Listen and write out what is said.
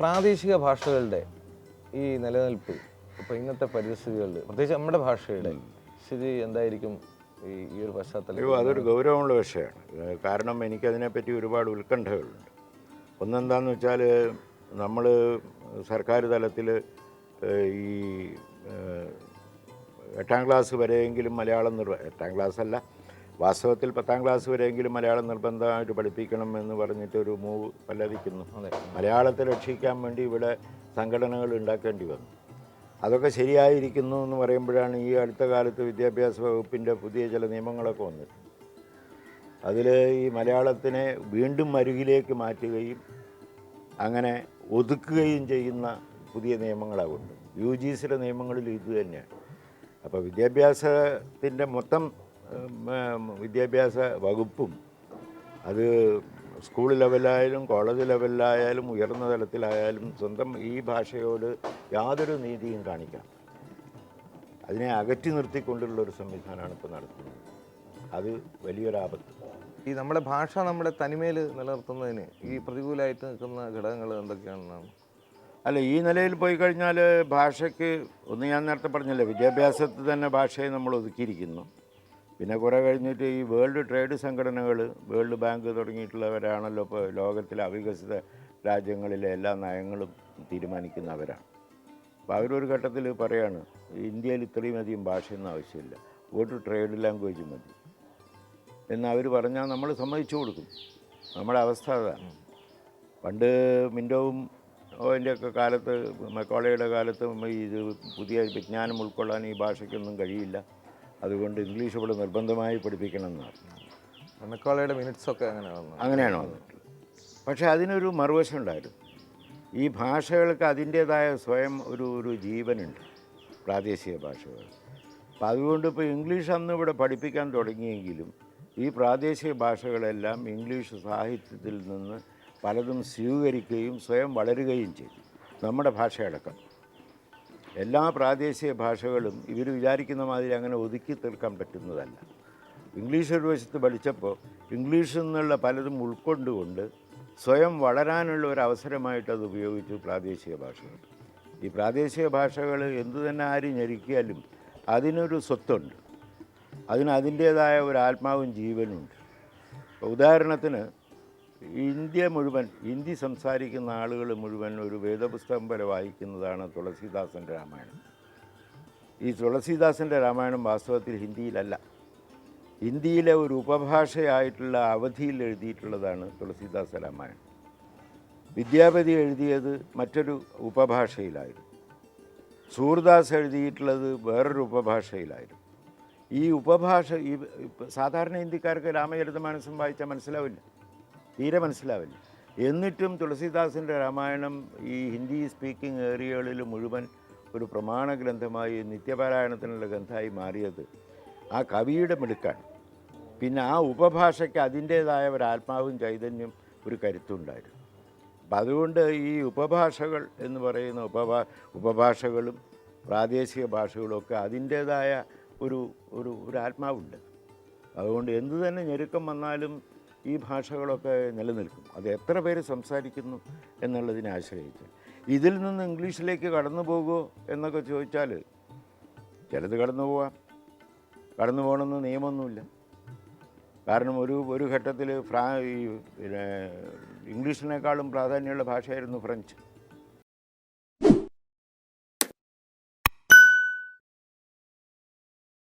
പ്രാദേശിക ഭാഷകളുടെ ഈ നിലനിൽപ്പ് ഇപ്പോൾ ഇന്നത്തെ പരിസ്ഥിതികളിൽ പ്രത്യേകിച്ച് നമ്മുടെ ഭാഷയുടെ സ്ഥിതി എന്തായിരിക്കും ഈ ഒരു പശ്ചാത്തലം? അതൊരു ഗൗരവമുള്ള വിഷയമാണ്. കാരണം എനിക്കതിനെപ്പറ്റി ഒരുപാട് ഉത്കണ്ഠകളുണ്ട്. ഒന്നെന്താണെന്ന് വെച്ചാൽ നമ്മൾ സർക്കാർ തലത്തിൽ ഈ 8ാം ക്ലാസ് വരെയെങ്കിലും മലയാളം 8ാം ക്ലാസ് അല്ല, വാസ്തവത്തിൽ 10ാം ക്ലാസ് വരെയെങ്കിലും മലയാളം നിർബന്ധമായിട്ട് പഠിപ്പിക്കണം എന്ന് പറഞ്ഞിട്ടൊരു മൂവ് പലതിക്കുന്നു. മലയാളത്തെ രക്ഷിക്കാൻ വേണ്ടി ഇവിടെ സംഘടനകൾ ഉണ്ടാക്കേണ്ടി വന്നു. അതൊക്കെ ശരിയായിരിക്കുന്നു എന്ന് പറയുമ്പോഴാണ് ഈ അടുത്ത കാലത്ത് വിദ്യാഭ്യാസ വകുപ്പിൻ്റെ പുതിയ ചില നിയമങ്ങളൊക്കെ വന്നിട്ട് അതിൽ ഈ മലയാളത്തിനെ വീണ്ടും അരികിലേക്ക് മാറ്റുകയും അങ്ങനെ ഒതുക്കുകയും ചെയ്യുന്ന പുതിയ നിയമങ്ങളാകുണ്ട്. UGCയുടെ നിയമങ്ങളിൽ ഇത് തന്നെയാണ്. അപ്പോൾ വിദ്യാഭ്യാസത്തിൻ്റെ മൊത്തം വിദ്യാഭ്യാസ വകുപ്പും അത് സ്കൂൾ ലെവലായാലും കോളേജ് ലെവലിലായാലും ഉയർന്ന തലത്തിലായാലും സ്വന്തം ഈ ഭാഷയോട് യാതൊരു നീതിയും കാണിക്കാം. അതിനെ അകറ്റി നിർത്തിക്കൊണ്ടുള്ളൊരു സംവിധാനമാണ് ഇപ്പോൾ നടത്തുന്നത്. അത് വലിയൊരാപത്ത്. ഈ നമ്മുടെ ഭാഷ നമ്മുടെ തനിമയിൽ നിലനിർത്തുന്നതിന് ഈ പ്രതികൂലമായിട്ട് നിൽക്കുന്ന ഘടകങ്ങൾ എന്തൊക്കെയാണെന്നാണ്? അല്ല, ഈ നിലയിൽ പോയി കഴിഞ്ഞാൽ ഭാഷയ്ക്ക് ഒന്ന് ഞാൻ നേരത്തെ പറഞ്ഞല്ലോ, വിദ്യാഭ്യാസത്തിൽ തന്നെ ഭാഷയെ നമ്മൾ ഒതുക്കിയിരിക്കുന്നു. പിന്നെ കുറേ കഴിഞ്ഞിട്ട് ഈ വേൾഡ് ട്രേഡ് സംഘടനകൾ, വേൾഡ് ബാങ്ക് തുടങ്ങിയിട്ടുള്ളവരാണല്ലോ ഇപ്പോൾ ലോകത്തിലെ അവികസിത രാജ്യങ്ങളിലെ എല്ലാ നയങ്ങളും തീരുമാനിക്കുന്നവരാണ്. അപ്പോൾ അവരൊരു ഘട്ടത്തിൽ പറയാണ് ഇന്ത്യയിൽ ഇത്രയും അധികം ഭാഷയൊന്നും ആവശ്യമില്ല, ഒരു ട്രേഡ് ലാംഗ്വേജ് മതി എന്ന് അവർ പറഞ്ഞാൽ നമ്മൾ സമ്മതിച്ചു കൊടുക്കും. നമ്മുടെ അവസ്ഥ അതാണ്. പണ്ട് മിൻറ്റോവും അതിൻ്റെയൊക്കെ കാലത്ത്, മക്കോളയുടെ കാലത്ത് ഇത് പുതിയ വിജ്ഞാനം ഉൾക്കൊള്ളാൻ ഈ ഭാഷയ്ക്കൊന്നും കഴിയില്ല, അതുകൊണ്ട് ഇംഗ്ലീഷ് ഇവിടെ നിർബന്ധമായി പഠിപ്പിക്കണം എന്ന് പറഞ്ഞു. മക്കോളയുടെ മിനിറ്റ്സൊക്കെ അങ്ങനെയാണ് വന്നിട്ടുള്ളത്. പക്ഷേ അതിനൊരു മറുവശം ഉണ്ടായിരുന്നു. ഈ ഭാഷകൾക്ക് അതിൻ്റേതായ സ്വയം ഒരു ജീവനുണ്ട്, പ്രാദേശിക ഭാഷകൾ. അപ്പം അതുകൊണ്ട് ഇപ്പോൾ ഇംഗ്ലീഷ് അന്ന് ഇവിടെ പഠിപ്പിക്കാൻ തുടങ്ങിയെങ്കിലും ഈ പ്രാദേശിക ഭാഷകളെല്ലാം ഇംഗ്ലീഷ് സാഹിത്യത്തിൽ നിന്ന് പലതും സ്വീകരിക്കുകയും സ്വയം വളരുകയും ചെയ്തു. നമ്മുടെ ഭാഷയടക്കം എല്ലാ പ്രാദേശിക ഭാഷകളും ഇവർ വിചാരിക്കുന്ന മാതിരി അങ്ങനെ ഒതുക്കി തീർക്കാൻ പറ്റുന്നതല്ല. ഇംഗ്ലീഷ് ഒരു വശത്ത് പഠിച്ചപ്പോൾ ഇംഗ്ലീഷിൽ നിന്നുള്ള പലതും ഉൾക്കൊണ്ടുകൊണ്ട് സ്വയം വളരാനുള്ള ഒരു അവസരമായിട്ട് അത് ഉപയോഗിച്ചു പ്രാദേശിക ഭാഷകൾ. ഈ പ്രാദേശിക ഭാഷകൾ എന്തു തന്നെ ആരും ഞെരുക്കിയാലും അതിനൊരു സ്വത്തുണ്ട്, അതിൻ്റേതായ ഒരു ആത്മാവും ജീവനുണ്ട്. ഉദാഹരണത്തിന് ഇന്ത്യ മുഴുവൻ, ഹിന്ദി സംസാരിക്കുന്ന ആളുകൾ മുഴുവൻ ഒരു വേദപുസ്തകം പോലെ വായിക്കുന്നതാണ് തുളസീദാസൻ്റെ രാമായണം. ഈ തുളസീദാസൻ്റെ രാമായണം വാസ്തവത്തിൽ ഹിന്ദിയിലല്ല, ഹിന്ദിയിലെ ഒരു ഉപഭാഷയായിട്ടുള്ള അവധിയിൽ എഴുതിയിട്ടുള്ളതാണ് തുളസീദാസ രാമായണം. വിദ്യാപതി എഴുതിയത് മറ്റൊരു ഉപഭാഷയിലായിരുന്നു, സൂർദാസ് എഴുതിയിട്ടുള്ളത് വേറൊരു ഉപഭാഷയിലായിരുന്നു. ഈ ഉപഭാഷ ഈ സാധാരണ ഹിന്ദിക്കാർക്ക് രാമചരിതമാനസം വായിച്ചാൽ മനസ്സിലാവില്ല, തീരെ മനസ്സിലാവില്ല. എന്നിട്ടും തുളസീദാസിൻ്റെ രാമായണം ഈ ഹിന്ദി സ്പീക്കിംഗ് ഏരിയകളിൽ മുഴുവൻ ഒരു പ്രമാണ ഗ്രന്ഥമായി, നിത്യപാരായണത്തിനുള്ള ഗ്രന്ഥമായി മാറിയത് ആ കവിയുടെ മിടുക്കാണ്. പിന്നെ ആ ഉപഭാഷയ്ക്ക് അതിൻ്റേതായ ഒരു ആത്മാവും ചൈതന്യം, ഒരു കരുത്തുണ്ടായിരുന്നു. അപ്പം അതുകൊണ്ട് ഈ ഉപഭാഷകൾ എന്ന് പറയുന്ന ഉപഭാഷകളും പ്രാദേശിക ഭാഷകളുമൊക്കെ അതിൻ്റേതായ ഒരു ആത്മാവുണ്ട്. അതുകൊണ്ട് എന്തു തന്നെ ഞെരുക്കം വന്നാലും ഈ ഭാഷകളൊക്കെ നിലനിൽക്കും. അത് എത്ര പേര് സംസാരിക്കുന്നു എന്നുള്ളതിനെ ആശ്രയിച്ച്. ഇതിൽ നിന്ന് ഇംഗ്ലീഷിലേക്ക് കടന്നു പോകുമോ എന്നൊക്കെ ചോദിച്ചാൽ ചിലത് കടന്നു പോകണമെന്ന് നിയമമൊന്നുമില്ല. കാരണം ഒരു ഘട്ടത്തിൽ ഇംഗ്ലീഷിനേക്കാളും പ്രാധാന്യമുള്ള ഭാഷയായിരുന്നു ഫ്രഞ്ച്.